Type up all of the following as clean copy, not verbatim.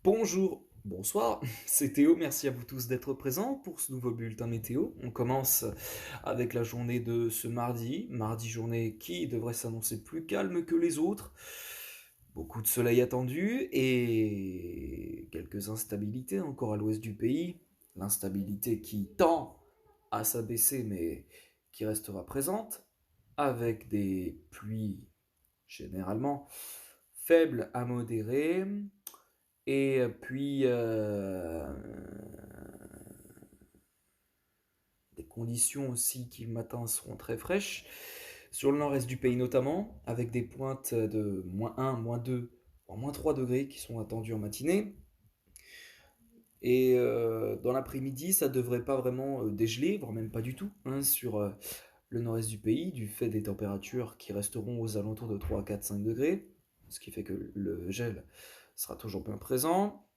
Bonjour, bonsoir, c'est Théo, merci à vous tous d'être présents pour ce nouveau bulletin météo. On commence avec la journée de ce mardi journée qui devrait s'annoncer plus calme que les autres. Beaucoup de soleil attendu et quelques instabilités encore à l'ouest du pays. L'instabilité qui tend à s'abaisser mais qui restera présente avec des pluies généralement faibles à modérées et puis des conditions aussi qui le matin seront très fraîches, sur le nord-est du pays notamment, avec des pointes de -1, -2, voire -3 degrés qui sont attendues en matinée. Et dans l'après-midi, ça devrait pas vraiment dégeler, voire même pas du tout, hein, sur le nord-est du pays, du fait des températures qui resteront aux alentours de 3, 4, 5 degrés, ce qui fait que le gel sera toujours bien présent.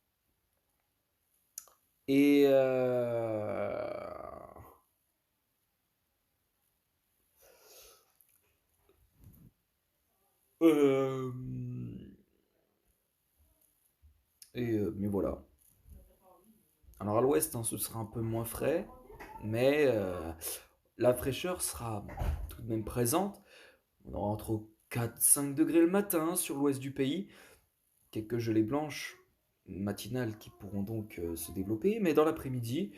Et euh, mais voilà. Alors à l'ouest, hein, ce sera un peu moins frais, mais la fraîcheur sera tout de même présente. On aura entre 4-5 degrés le matin sur l'ouest du pays, quelques gelées blanches matinales qui pourront donc se développer, mais dans l'après-midi,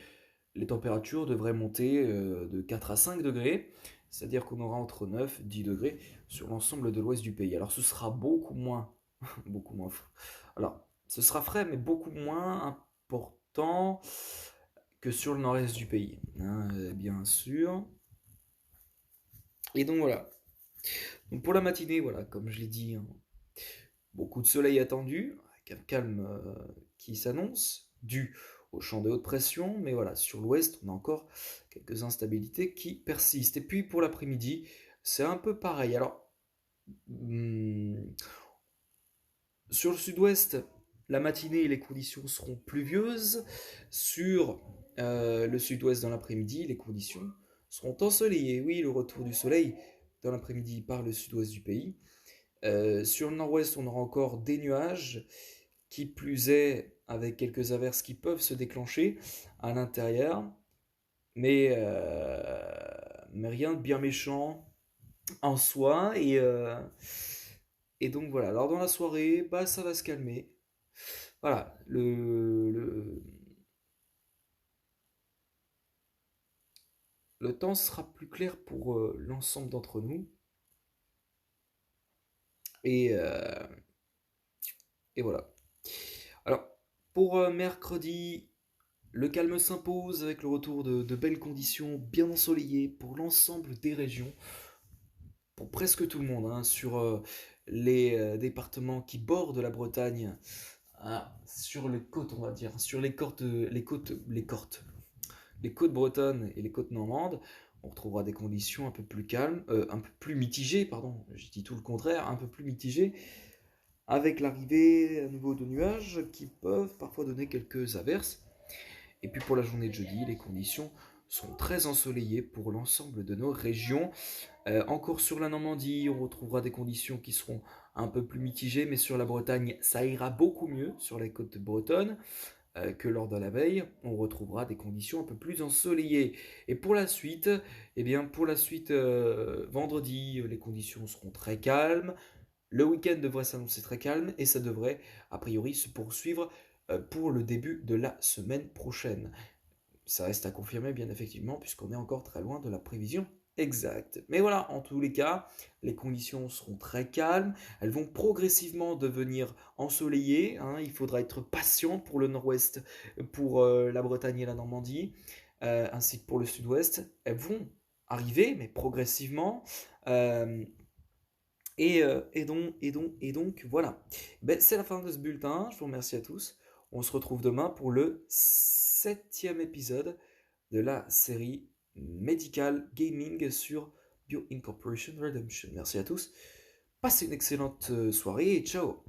les températures devraient monter de 4 à 5 degrés, c'est-à-dire qu'on aura entre 9 et 10 degrés sur l'ensemble de l'ouest du pays. Alors ce sera beaucoup moins, beaucoup moins. Alors ce sera frais, mais beaucoup moins important que sur le nord-est du pays, hein, bien sûr. Et donc voilà. Donc pour la matinée, voilà, comme je l'ai dit, hein, beaucoup de soleil attendu, avec un calme qui s'annonce, dû au champ de haute pression, mais voilà, sur l'ouest, on a encore quelques instabilités qui persistent. Et puis pour l'après-midi, c'est un peu pareil. Alors, sur le sud-ouest, la matinée et les conditions seront pluvieuses. Sur le sud-ouest dans l'après-midi, les conditions seront ensoleillées. Oui, le retour du soleil dans l'après-midi par le sud-ouest du pays. Sur le nord-ouest, on aura encore des nuages, qui plus est avec quelques averses qui peuvent se déclencher à l'intérieur, mais rien de bien méchant en soi. Et donc voilà, alors dans la soirée, bah, ça va se calmer. Voilà, le temps sera plus clair pour l'ensemble d'entre nous. Et, euh, et voilà. Alors, pour mercredi, le calme s'impose avec le retour de belles conditions bien ensoleillées pour l'ensemble des régions, pour presque tout le monde, hein, sur les départements qui bordent la Bretagne, sur les côtes, on va dire, sur les côtes bretonnes et les côtes normandes, on retrouvera des conditions un peu plus calmes, un peu plus mitigées, pardon, je dis tout le contraire, un peu plus mitigées, avec l'arrivée à nouveau de nuages qui peuvent parfois donner quelques averses. Et puis pour la journée de jeudi, les conditions sont très ensoleillées pour l'ensemble de nos régions. Encore sur la Normandie, on retrouvera des conditions qui seront un peu plus mitigées, mais sur la Bretagne, ça ira beaucoup mieux sur les côtes bretonnes que lors de la veille. On retrouvera des conditions un peu plus ensoleillées. Et pour la suite, eh bien pour la suite, vendredi, les conditions seront très calmes. Le week-end devrait s'annoncer très calme et ça devrait a priori se poursuivre pour le début de la semaine prochaine. Ça reste à confirmer bien effectivement puisqu'on est encore très loin de la prévision exacte. Mais voilà, en tous les cas, les conditions seront très calmes, elles vont progressivement devenir ensoleillées, hein. Il faudra être patient pour le nord-ouest, pour la Bretagne et la Normandie, ainsi que pour le sud-ouest. Elles vont arriver, mais progressivement. Euh, et donc, voilà. Ben, c'est la fin de ce bulletin. Je vous remercie à tous. On se retrouve demain pour le 7e épisode de la série Medical Gaming sur Bio Incorporation Redemption. Merci à tous. Passez une excellente soirée et ciao.